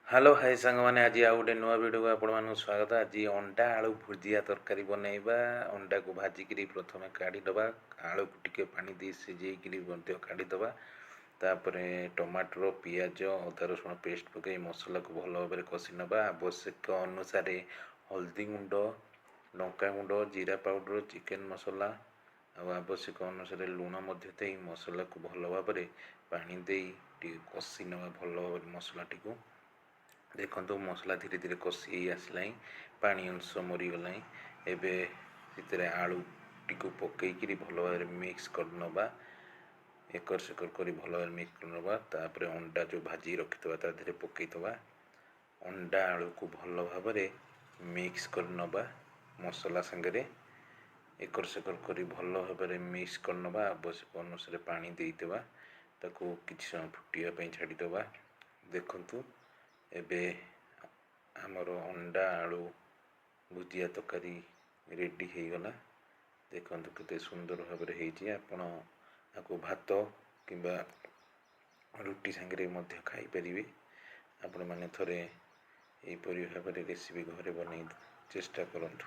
Hello hi सांग मैंने आज आउ गोटे नुआ वीडियो को आपण स्वागत। आज अंडा आलू भुजिया तरकारी बनैबा। अंडा को भाजिकी प्रथम काढ़ीदबा, आलू को टिके पानी दे सिझेकरी काढ़ीदबा, तापर टमाटर पियाज अदा रसुण पेस्ट पकई मसला को भल भाव कषि नवा। आवश्यक अनुसार हल्दी गुंड, लंका गुंड, जीरा पाउडर, चिकेन मसला आवश्यक अनुसार लुण मसला को भल भाव पानी दे कषि नवा भल भाव मसला टी। देखो मसला धीरे धीरे कषि आसला, पानी अंश मरीगला। एवं आलू टी पकईकि भल भाव मिक्स कर नवा, एकर सेकर कर भल भाव मिक्स कर नवा। तापर अंडा जो भाजी रखिथवा ता देहरे पकईथवा, अंडा आलू को भल भाव मिक्स कर नवा मसला संगे, एकर सेकर कर भल भाव मिक्स कर नवा। आवश्यक अनुसार पानी देदेवा, ताको किछि समय फुटिया छाड़ीदवा। देखंतु एबे आमर अंडा आलू भुजिया तरकारी रेडी हो गला। देखंतु केते सुंदर भाव में आपण आपको भात कि रुटी सांगे मध्य खाई परिबे। आपण माने थरे एपरि भाव रेसिपी घरे बनै चेष्टा करंतु।